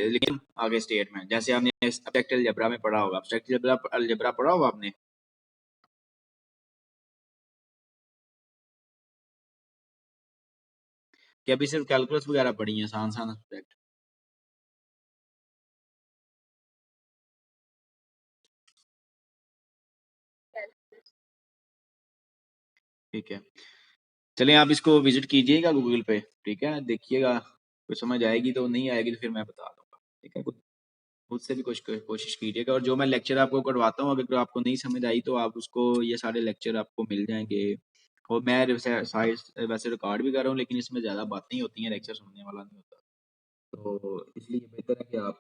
लेकिन आगे स्टेट में, जैसे आपने एब्स्ट्रैक्ट अलजेब्रा में पढ़ा होगा, एब्स्ट्रैक्ट अलजेब्रा पढ़ा होगा आपने, कि अभी सिर्फ कैलकुलस वगैरह पढ़ी है, आसान आसान सब्जेक्ट। ठीक है, चलिए आप इसको विजिट कीजिएगा गूगल पे, ठीक है, देखिएगा, कुछ समझ आएगी तो, नहीं आएगी तो फिर मैं बता दूंगा, ठीक है। खुद से भी कुछ कोशिश कीजिएगा, और जो मैं लेक्चर आपको करवाता हूँ अगर आपको नहीं समझ आई तो आप उसको, ये सारे लेक्चर आपको मिल जाएंगे। और मैं वैसे रिकॉर्ड भी कर रहा हूँ, लेकिन इसमें ज़्यादा बातें होती हैं, लेक्चर सुनने वाला नहीं होता, तो इसलिए बेहतर है कि आप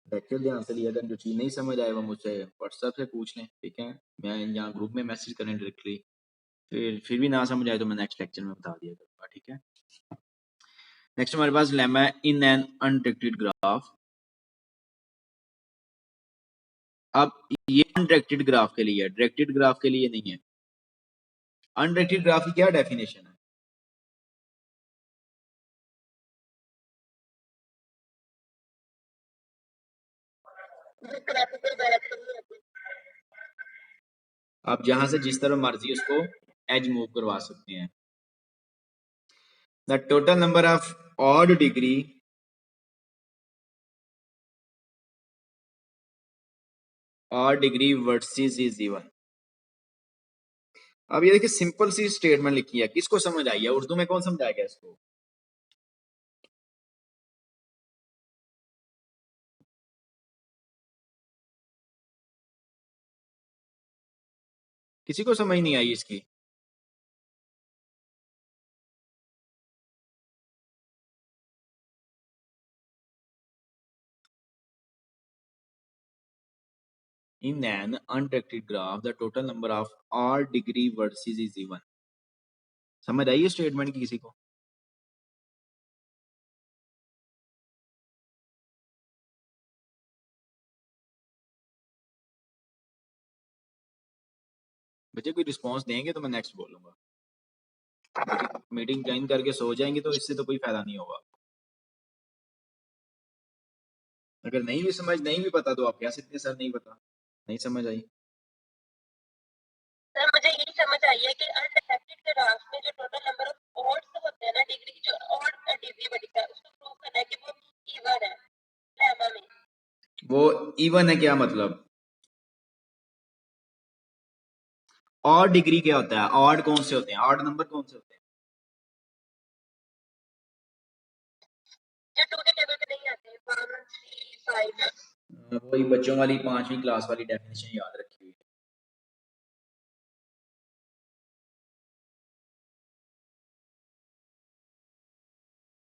लेक्चर ध्यान से लिया करें। जो चीज़ नहीं समझ आए वो मुझसे व्हाट्सएप से पूछ लें, ठीक है, मैं यहाँ ग्रुप में मैसेज करें डायरेक्टली, फिर भी ना समझ आए तो मैं नेक्स्ट लेक्चर में बता दिया करूँगा, ठीक है। नेक्स्ट हमारे पास लेमा है इन एन अनडिरेक्टेड ग्राफ। अब ये अनडिरेक्टेड ग्राफ के लिए है, डायरेक्टेड ग्राफ के लिए नहीं है। अनडिरेक्टेड ग्राफ की क्या डेफिनेशन है? आप जहां से जिस तरह मर्जी उसको एज मूव करवा सकते हैं। The total number of odd degree versus is even. अब ये देखिए सिंपल सी स्टेटमेंट लिखी है, किसको समझ आई है? उर्दू में कौन समझाएगा इसको? किसी को समझ नहीं आई इसकी? In an undirected graph, the total number of odd degree vertices is even. समझ आई है स्टेटमेंट की किसी को? बच्चे कोई रिस्पांस देंगे तो मैं नेक्स्ट बोलूंगा। मीटिंग ज्वाइन करके सो जाएंगे तो इससे तो कोई फायदा नहीं होगा। अगर नहीं भी समझ, नहीं भी पता तो आप कह सकते हैं सर नहीं पता, नहीं समझ आई। सर मुझे यही समझ आई है कि अनडिरेक्टेड ग्राफ में जो टोटल नंबर ऑफ ऑड्स होते हैं ना, डिग्री की जो ऑड डिग्री बड़ी है उसको प्रूव करना है कि वो इवन है लेमा में। वो इवन है क्या मतलब? ऑड डिग्री क्या होता है? ऑड कौन से होते हैं? ऑड नंबर कौन से होते हैं? जो टू के टेबल पे नहीं आते, 1 3 5। वही बच्चों वाली 5वीं क्लास वाली डेफिनेशन याद रखी हुई है।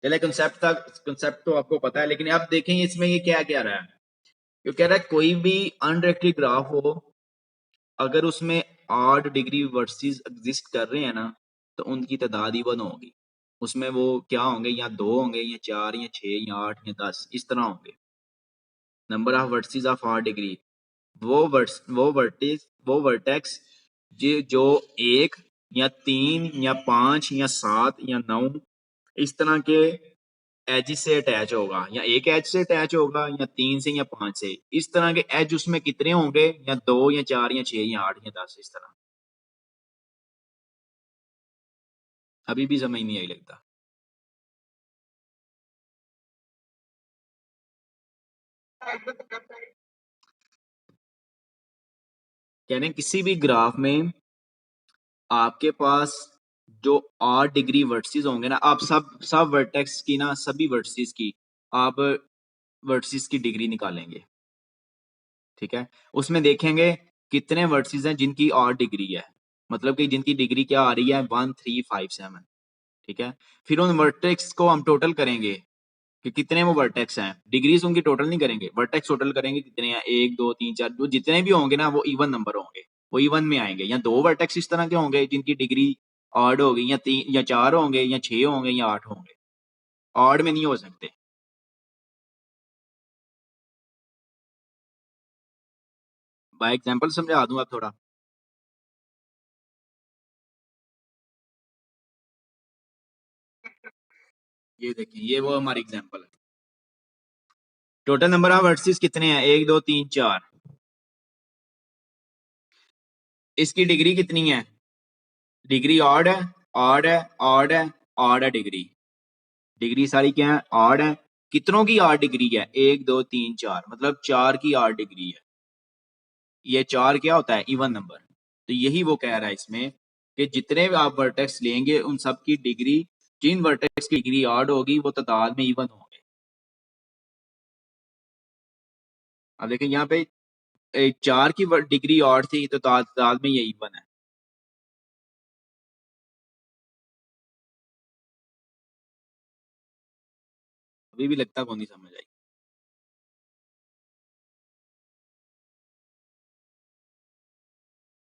चले कंसेप्ट तो आपको पता है, लेकिन अब देखें इसमें ये क्या कह रहा है। ये कह रहा है कोई भी अनडायरेक्टेड ग्राफ हो, अगर उसमें ऑड डिग्री वर्सेस एग्जिस्ट कर रहे हैं ना, तो उनकी तादाद इवन होगी। उसमें वो क्या होंगे, या 2 होंगे, या 4, या 6, या 8, या 10, इस तरह होंगे। Number of versus of odd degree, वो वर्टेक्स जो 1 या 3 या 5 या 7 या 9 इस तरह के एज से अटैच होगा, या एक एज से अटैच होगा, या 3 से, या 5 से, इस तरह के एज उसमें कितने होंगे, या 2 या 4 या 6 या 8 या 10, इस तरह। अभी भी समझ नहीं आई लगता। कहने किसी भी ग्राफ में आपके पास जो ऑड डिग्री वर्टिसेस होंगे ना, आप सब वर्टेक्स की ना, सभी वर्टिसेस की आप वर्टिसेस की डिग्री निकालेंगे, ठीक है। उसमें देखेंगे कितने वर्टिसेस हैं जिनकी ऑड डिग्री है, मतलब कि जिनकी डिग्री क्या आ रही है, 1 3 5 7, ठीक है। फिर उन वर्टेक्स को हम टोटल करेंगे कि कितने वो वर्टेक्स हैं, डिग्रीज उनकी टोटल नहीं करेंगे, वर्टेक्स टोटल करेंगे कितने हैं, 1 2 3 4, जो जितने भी होंगे ना वो इवन नंबर होंगे, वो इवन में आएंगे। या 2 वर्टेक्स इस तरह के होंगे जिनकी डिग्री ऑड होगी, या 3 या 4 होंगे, या 6 होंगे, या 8 होंगे, ऑड में नहीं हो सकते। बाय एग्जांपल समझा दूं आप थोड़ा। ये देखिए, ये वो हमारी एग्जांपल है, टोटल नंबर ऑफ वर्सेस कितने हैं? 1 2 3 4। इसकी डिग्री कितनी है? डिग्री ऑड है, ऑड है, ऑड है, ऑड है। डिग्री डिग्री सारी क्या है? ऑड है। कितनों की ऑड डिग्री है? 1 2 3 4, मतलब 4 की ऑड डिग्री है। ये 4 क्या होता है? Even number. तो यही वो कह रहा है इसमें कि जितने भी आप वर्टेक्स लेंगे उन सब की डिग्री, जिन वर्टेक्स की डिग्री ऑड होगी वो तादाद में इवन होंगे। अब देखिए यहाँ पे 4 की डिग्री ऑड थी तो तादाद में ये इवन है। अभी भी लगता कौन नहीं समझ आई।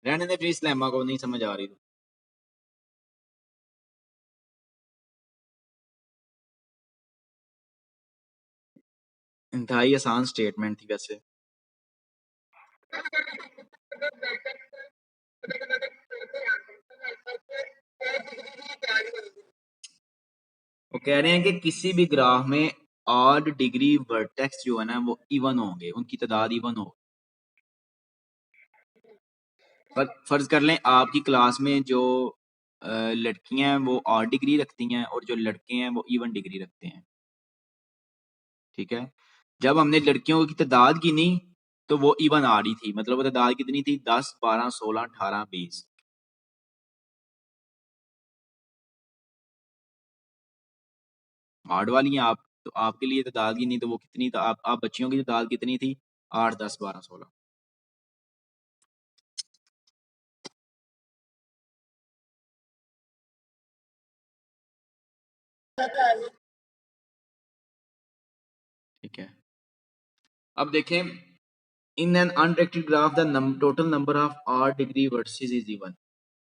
रहने दे प्लीज, लेमा को नहीं समझ आ रही तो। इंतहाई आसान स्टेटमेंट थी वैसे। वो कह रहे हैं कि किसी भी ग्राफ में ऑड डिग्री वर्टेक्स जो है ना वो इवन होंगे, उनकी तादाद इवन होगी। फर्ज कर लें आपकी क्लास में जो लड़कियां हैं वो ऑड डिग्री रखती हैं और जो लड़के हैं वो इवन डिग्री रखते हैं। ठीक है, जब हमने लड़कियों की तादाद गिनी तो वो इवन आ रही थी, मतलब वो तादाद कितनी थी? 10 12 16 18 20। ऑड वाली हैं आप, तो आपके लिए तादाद गिनी तो वो कितनी था? आप बच्चियों की तादाद कितनी थी? 8 10 12 16। ठीक है, अब देखें, in an undirected graph the total number of odd degree versus is even,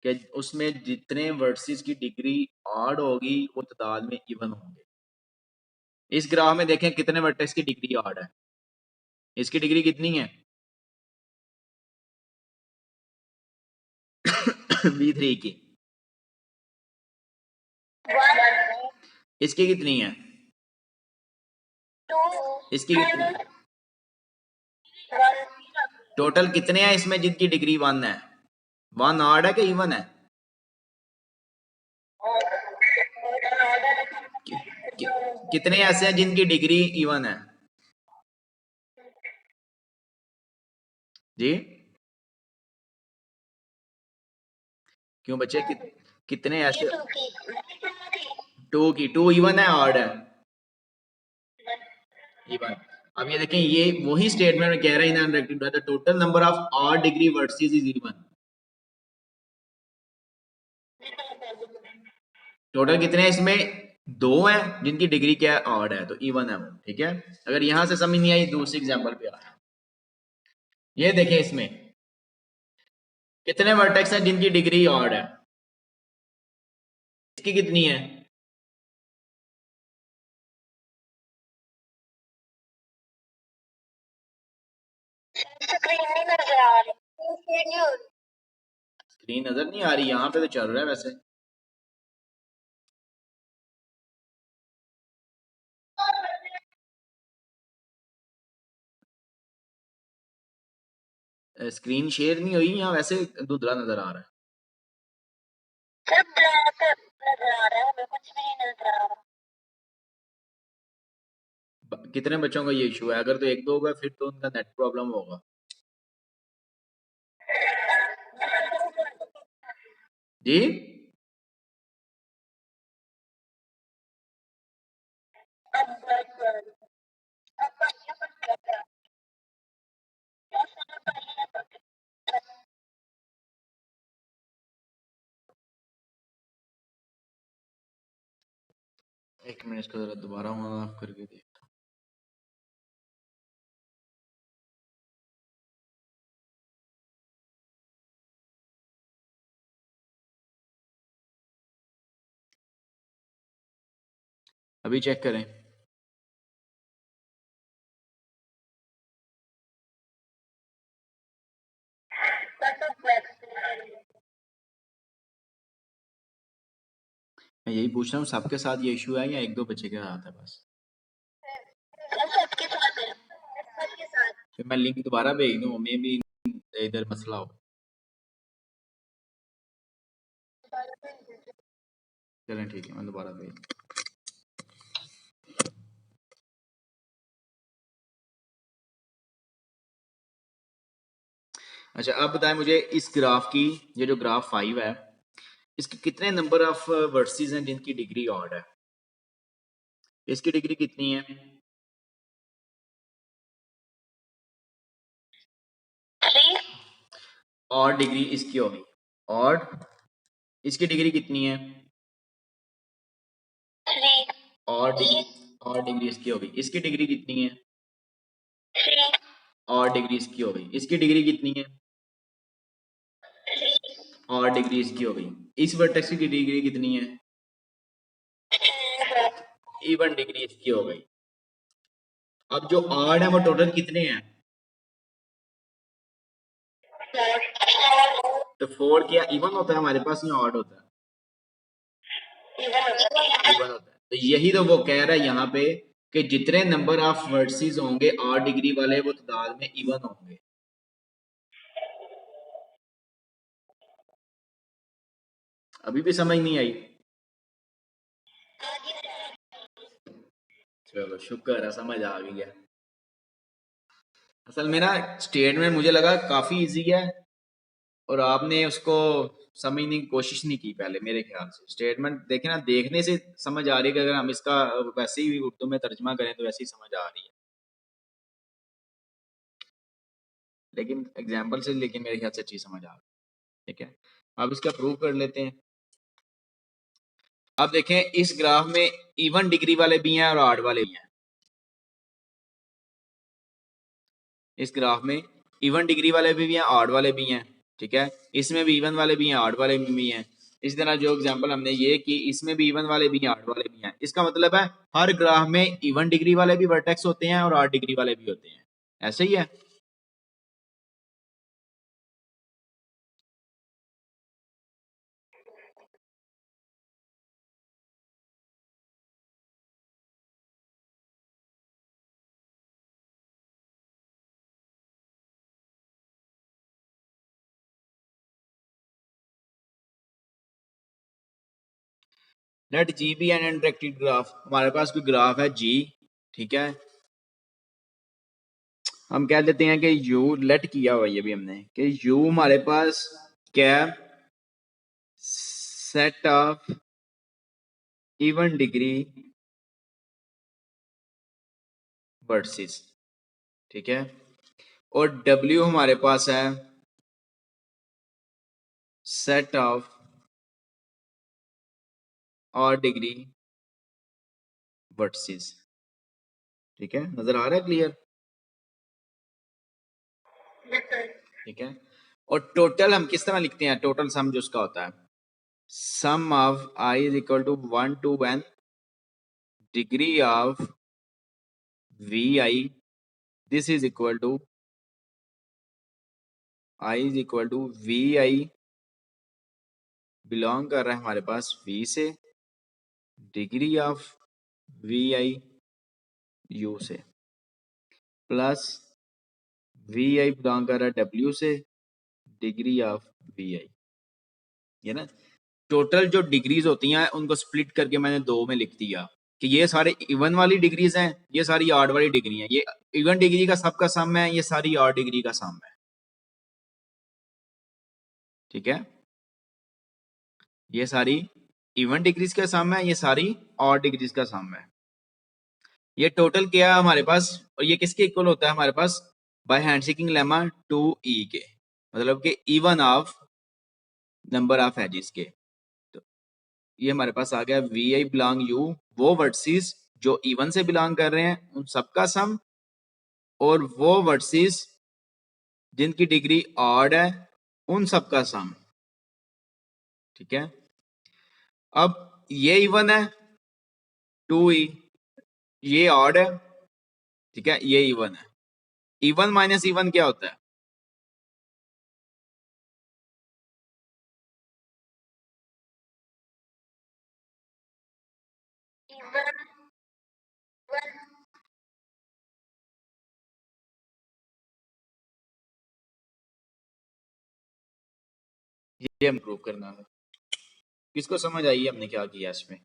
कि उसमें जितने वर्सेस की डिग्री ऑड होगी वो तादाद में इवन होंगे। इस ग्राफ में देखें कितने वर्टेक्स की डिग्री ऑड है? इसकी डिग्री कितनी है? V3 की। इसकी कितनी है? इसकी कितनी? टोटल कितने हैं इसमें जिनकी डिग्री 1 है? 1 ऑड है कि इवन है? कितने ऐसे हैं जिनकी डिग्री इवन है जी? क्यों बच्चे कितने ऐसे? 2 की। 2 इवन है ऑड है? इवन। अब ये देखें, ये वही स्टेटमेंट में कह रहा है in the total number of odd degree versus is even. Total कितने हैं इसमें? 2 हैं जिनकी डिग्री क्या है? ऑड है, तो इवन है वो। ठीक है, अगर यहां से समझ नहीं आई दूसरी एग्जांपल पे आ। ये देखें इसमें कितने वर्टेक्स हैं जिनकी डिग्री ऑड है? इसकी कितनी है? स्क्रीन नजर नहीं आ रही? यहाँ पे तो चल रहा है वैसे। स्क्रीन शेयर नहीं हुई यहाँ, वैसे धुंधला नजर आ रहा है। सिर्फ ब्लैक नजर आ रहा है, हमें कुछ भी नहीं नजर आ रहा। कितने बच्चों का ये इशू है? अगर तो एक दो होगा फिर तो उनका नेट प्रॉब्लम होगा जी। एक मिनट, इसको जरा दोबारा ऑफ करके देखता हूँ। अभी चेक करें। मैं यही पूछ रहा हूँ, सबके साथ ये इशू है या एक दो बच्चे के साथ है बस? फिर मैं लिंक दोबारा भेज दूँ, मे भी इधर मसला हो। चलें ठीक है, मैं दोबारा भेज। अच्छा अब बताएं मुझे इस ग्राफ की, ये जो ग्राफ 5 है, इसके कितने नंबर ऑफ वर्सेस हैं जिनकी डिग्री ऑड है? इसकी डिग्री कितनी है? ऑड डिग्री इसकी होगी, ऑड। इसकी डिग्री कितनी है? ऑड डिग्री, ऑड डिग्री इसकी होगी। इसकी डिग्री कितनी है? ऑड डिग्री इसकी हो गई। इसकी डिग्री कितनी है? ऑड डिग्री इसकी हो गई। इस वर्टेक्स की डिग्री कितनी है? इवन डिग्री इसकी हो गई। अब जो ऑड है वो टोटल कितने हैं? तो 4 क्या इवन होता है हमारे पास या ऑड होता है? इवन होता है। तो यही तो वो कह रहा है यहाँ पे कि जितने नंबर ऑफ वर्सेस होंगे ऑड डिग्री वाले वो तादाद में इवन होंगे। अभी भी समझ नहीं आई? चलो शुक्र है समझ आ गई है। असल में ना स्टेटमेंट मुझे लगा काफी इजी है और आपने उसको समझने की कोशिश नहीं की पहले। मेरे ख्याल से स्टेटमेंट देखे ना, देखने से समझ आ रही है कि अगर हम इसका वैसे ही उर्दू में तर्जमा करें तो वैसे ही समझ आ रही है, लेकिन एग्जाम्पल से लेकिन मेरे ख्याल से अच्छी समझ आ रही है। ठीक है, अब इसका प्रूव कर लेते हैं। अब देखें इस ग्राफ में इवन डिग्री वाले भी हैं और ऑड वाले भी हैं। इस ग्राफ में इवन डिग्री वाले भी हैं, ऑड वाले भी हैं। ठीक है, इसमें भी इवन वाले भी हैं, ऑड वाले भी हैं। इसी तरह जो एग्जांपल हमने ये की, इसमें भी इवन वाले भी हैं, ऑड वाले भी हैं। इसका मतलब है हर ग्राफ में इवन डिग्री वाले भी वर्टेक्स होते हैं और ऑड डिग्री वाले भी होते हैं। ऐसे ही है। Let G B N interacted graph. हमारे पास कोई ग्राफ है जी, ठीक है, हम कह देते हैं कि यू, लेट किया हुआ ये भी हमने कि यू हमारे पास क्या, set of even degree versus. ठीक है, और W हमारे पास है सेट ऑफ और डिग्री वर्सेस। ठीक है, नजर आ रहा है क्लियर? ठीक है, और टोटल हम किस तरह लिखते हैं? टोटल सम जो उसका होता है, sum of i is equal to 1 to n degree of V i, this is equal to i is equal to V I belong कर रहा है हमारे पास V से, degree of V i U से, प्लस वी आई belong कर रहा है W से, डिग्री ऑफ वी आई। ये ना टोटल जो डिग्रीज होती हैं उनको स्प्लिट करके मैंने दो में लिख दिया कि ये सारे इवन वाली डिग्रीज हैं, ये सारी ऑड वाली डिग्री हैं। ये इवन डिग्री का सबका सम है, ये सारी ऑड डिग्री का सम है। ठीक है, ये सारी इवन डिग्रीज का सम है, ये सारी ऑड डिग्रीज का सम है। ये टोटल क्या है हमारे पास, और ये किसके इक्वल होता है हमारे पास? बाय हैंडशेकिंग लेमा 2e के, मतलब कि even of number of edges के। तो ये हमारे पास आ गया वी आई बिलोंग यू, वो वर्सेस जो इवन से बिलोंग कर रहे हैं उन सबका सम, और वो वर्सेस जिनकी डिग्री ऑड है उन सबका सम। ठीक है, अब ये इवन है 2e, ये ऑड है। ठीक है, ये इवन है। इवन माइनस इवन क्या होता है? ये हम प्रूव करना है। किसको समझ आई हमने क्या किया इसमें?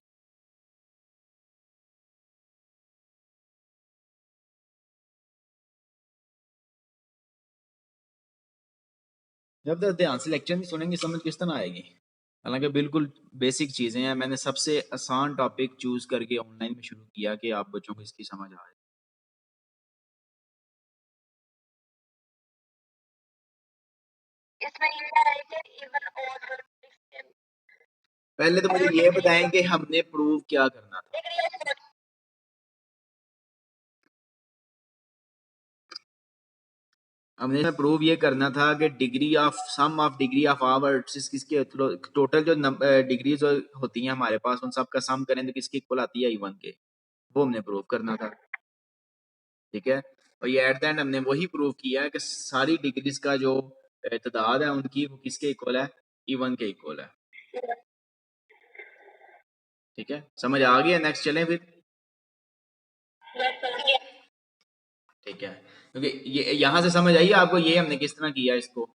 जब तक ध्यान से लेक्चर नहीं सुनेंगे समझ किस तरह आएगी? हालांकि बिल्कुल बेसिक चीजें हैं, मैंने सबसे आसान टॉपिक चूज करके ऑनलाइन में शुरू किया कि आप बच्चों को इसकी समझ आए। पहले तो मुझे ये बताएं कि हमने प्रूव क्या करना था। हमने प्रूव ये करना था कि degree of sum of degree of our किसके टोटल जो डिग्रीज होती हैं हमारे पास उन सब का सम करें तो किसकी इक्वल आती है इवन के, वो हमने प्रूव करना था। ठीक है, और ये एट द एंड हमने वही प्रूव किया है कि सारी डिग्रीज का जो तादाद है उनकी वो किसके इक्वल है, इवन के इक्वल है। ठीक है, समझ आ गया? नेक्स्ट चलें फिर। ठीक है, क्योंकि ये यहाँ से समझ आई आपको ये हमने किस तरह किया इसको।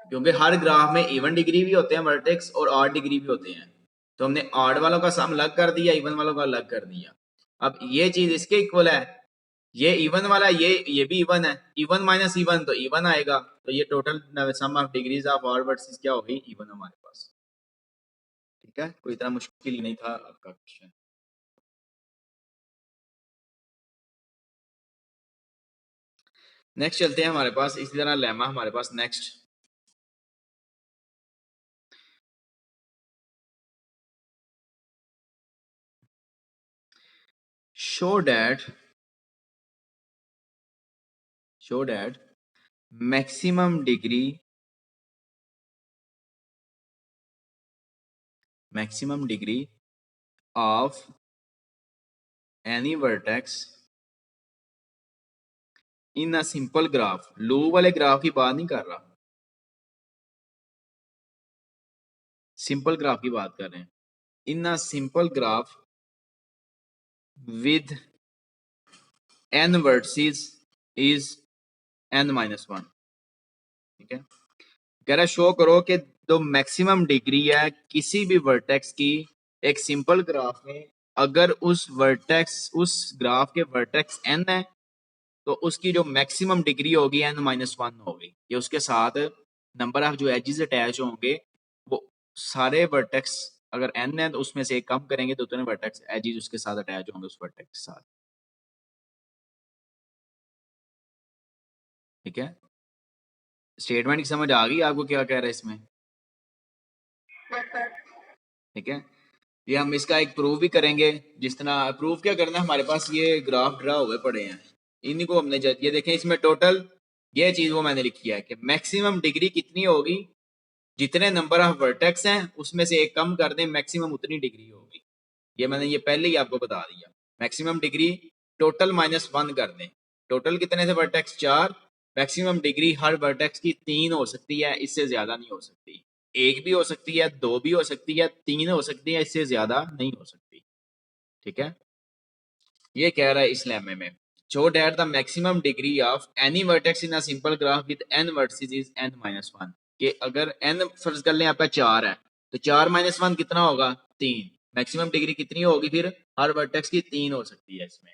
क्योंकि हर ग्राफ में इवन डिग्री भी होते हैं वर्टेक्स और ऑड डिग्री भी होते हैं, तो हमने ऑड वालों का सम अलग कर दिया, इवन वालों का अलग कर दिया। अब ये चीज इसके इक्वल है, ये इवन वाला ये भी इवन है, इवन माइनस इवन तो इवन आएगा, तो ये total sum of degrees of odd versus क्या होगी, इवन हमारे पास। ठीक है, कोई इतना मुश्किल ही नहीं था आपका क्वेश्चन। नेक्स्ट चलते हैं, हमारे पास इसी तरह लेमा हमारे पास next. show that show that maximum degree of any vertex in a simple graph, loop वाले ग्राफ की बात नहीं कर रहा, सिंपल ग्राफ की बात कर रहे हैं। In a simple graph with n vertices is n-1। ठीक है, कह रहा शो करो कि जो मैक्सिमम डिग्री है किसी भी वर्टेक्स की एक सिंपल ग्राफ में, अगर उस ग्राफ के वर्टेक्स n है तो उसकी जो मैक्सिमम डिग्री होगी n-1 होगी। ये उसके साथ नंबर ऑफ जो एजेस अटैच होंगे वो सारे वर्टेक्स अगर n है तो उसमें से एक कम करेंगे तो उतने वर्टेक्स एजेस उसके साथ अटैच होंगे उस वर्टेक्स के साथ। ठीक है, स्टेटमेंट की समझ आ गई आपको क्या कह रहा है इसमें? ठीक है, ये हम इसका एक प्रूफ भी करेंगे। जिस तरह प्रूफ क्या करना है, हमारे पास ये ग्राफ ड्रा हुए पड़े हैं, इन्हीं को हमने ये देखें, इसमें टोटल ये चीज वो मैंने लिखी है कि मैक्सिमम डिग्री कितनी होगी, जितने नंबर ऑफ वर्टेक्स हैं उसमें से एक कम कर दें, मैक्सिमम उतनी डिग्री होगी। ये मैंने ये पहले ही आपको बता दिया। मैक्सिमम डिग्री टोटल -1 कर दें, टोटल कितने थे वर्टेक्स 4, मैक्सिमम डिग्री हर वर्टेक्स की 3 हो सकती है, इससे ज्यादा नहीं हो सकती। एक भी हो सकती है, दो भी हो सकती है, 3 हो सकती है, इससे ज्यादा नहीं हो सकती। ठीक है, ये कह रहा है इस लेमे में show that the maximum degree of any vertex in a simple graph with n vertices is n-1। कि अगर n फर्ज कर लें आपका 4 है तो 4-1 कितना होगा, 3। मैक्सिमम डिग्री कितनी होगी फिर, हर वर्टेक्स की 3 हो सकती है इसमें।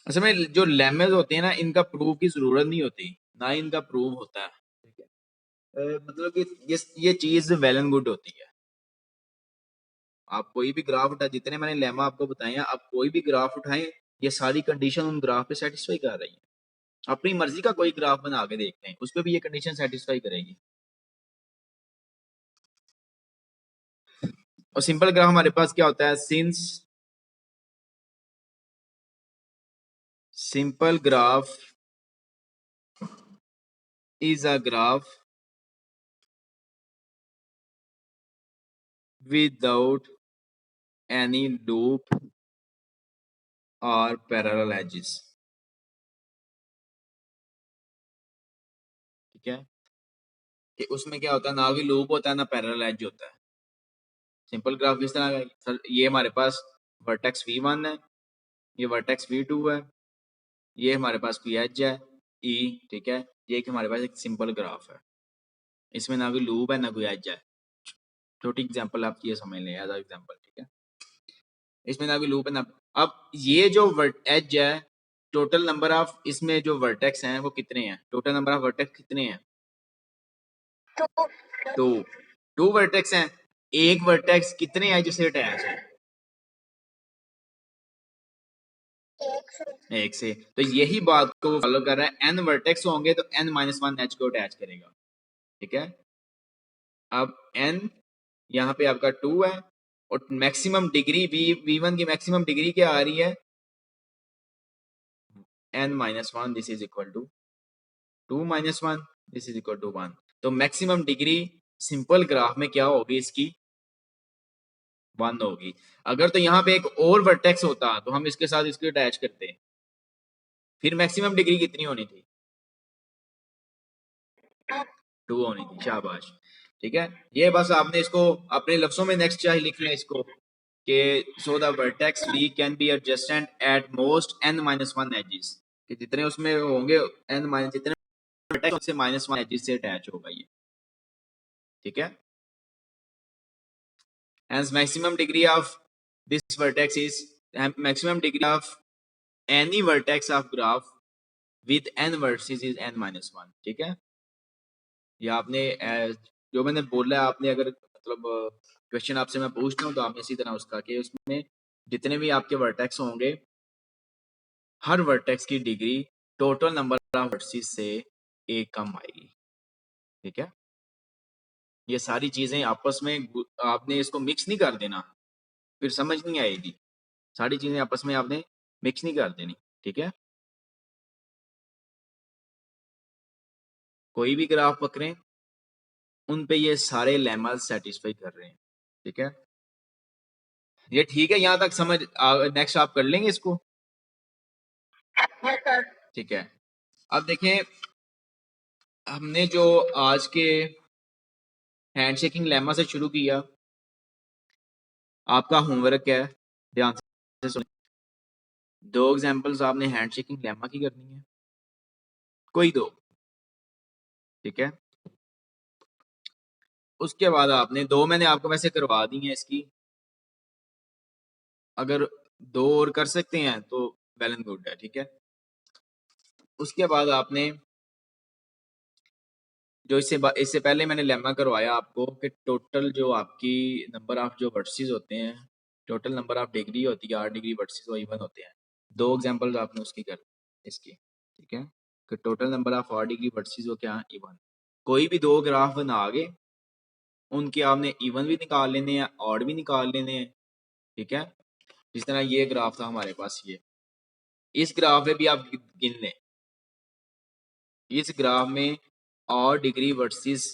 असल में जो लेमेज होते हैं ना, इनका प्रूफ की जरूरत नहीं होती, ना ही इनका प्रूफ होता है। ठीक है, मतलब कि ये चीज वेल एंड गुड होती है। आप कोई भी ग्राफ उठा, जितने मैंने लेमा आपको बताए हैं, आप कोई भी ग्राफ उठाएं, ये सारी कंडीशन उन ग्राफ पे सेटिस्फाई कर रही है। अपनी मर्जी का कोई ग्राफ बना के देखते हैं, उस पर भी ये कंडीशन सेटिस्फाई करेगी। और सिंपल ग्राफ हमारे पास क्या होता है, since simple graph is a graph without any loop और पैरेलल एजेस। ठीक है, कि उसमें क्या होता है, ना भी लूप होता है ना पैरेलल एज होता है। सिंपल ग्राफ किस तरह का, सर ये हमारे पास वर्टेक्स V1 है, ये वर्टेक्स V2 है, ये हमारे पास कोई एज है E, ठीक है, ये कि हमारे पास एक सिंपल ग्राफ है, इसमें ना कोई लूप है ना कोई एज है। छोटी एग्जांपल आप ये समझ लें एज एग्जांपल, ठीक है, इसमें ना कोई लूप है ना। अब ये जो एज है, टोटल नंबर ऑफ इसमें जो वर्टेक्स हैं वो कितने हैं, टोटल नंबर ऑफ वर्टेक्स कितने हैं, टू, टू वर्टेक्स हैं। एक वर्टेक्स कितने हैं जिससे अटैच है, एक से। तो यही बात को फॉलो कर रहा है, एन वर्टेक्स होंगे तो n-1 एज को अटैच करेगा, ठीक है। अब n यहाँ पे आपका 2 है और मैक्सिमम डिग्री V1 की मैक्सिमम डिग्री क्या आ रही है, n-1, this is equal to 2-1, this is equal to 1। तो मैक्सिमम डिग्री सिंपल ग्राफ में क्या होगी इसकी, 1 होगी। अगर तो यहाँ पे एक और वर्टेक्स होता तो हम इसके साथ इसको अटैच करते, फिर मैक्सिमम डिग्री कितनी होनी थी, 2 होनी थी, शाबाश, ठीक है। ये बस आपने इसको अपने लफ्जों में नेक्स्ट चाहे लिख लें इसको, कि so the vertex V can be adjacent at most n-1 edges, कि जितने उसमें होंगे जितने वर्टेक्स से -1 एजेस से अटैच होगा ये, ठीक है। Hence maximum degree of this vertex is maximum degree of any vertex of graph with n vertices is n-1, ठीक है। ये आपने जो मैंने बोला है, आपने अगर मतलब क्वेश्चन आपसे मैं पूछता हूँ तो आपने इसी तरह उसका, कि उसमें जितने भी आपके वर्टेक्स होंगे, हर वर्टेक्स की degree total number of vertices से एक कम आएगी, ठीक है। ये सारी चीजें आपस में आपने इसको मिक्स नहीं कर देना, फिर समझ नहीं आएगी। सारी चीजें आपस में आपने मिक्स नहीं कर देनी, ठीक है। कोई भी ग्राफ पकड़ें, उन पे ये सारे लेमा सेटिस्फाई कर रहे हैं, ठीक है। ये ठीक है, यहाँ तक समझ, नेक्स्ट आप कर लेंगे इसको, ठीक है। अब देखें, हमने जो आज के हैंडशेकिंग लेमा से शुरू किया, आपका होमवर्क है, ध्यान से सुनिए, 2 एग्जांपल्स आपने हैंडशेकिंग लेमा की करनी है, कोई 2, ठीक है। उसके बाद आपने 2 मैंने आपको वैसे करवा दी हैं इसकी, अगर 2 और कर सकते हैं तो वेल एंड गुड है, ठीक है। उसके बाद आपने जो इससे पहले मैंने लेमा करवाया आपको, कि टोटल जो आपकी नंबर ऑफ जो वर्टिसेस होते हैं, टोटल नंबर ऑफ डिग्री होती है, 8 डिग्री वर्टिसेस वो इवन होते हैं। 2 एग्जांपल्स आपने उसकी कर इसकी, ठीक है, कि total number of 8 degree vertices वो क्या इवन। कोई भी 2 ग्राफ बना आगे, उनके आपने इवन भी निकाल लेने हैं, ऑड भी निकाल लेने हैं, ठीक है। जिस तरह ये ग्राफ था हमारे पास, ये इस ग्राफ में भी आप गिन लें, इस ग्राफ में और डिग्री वर्सेस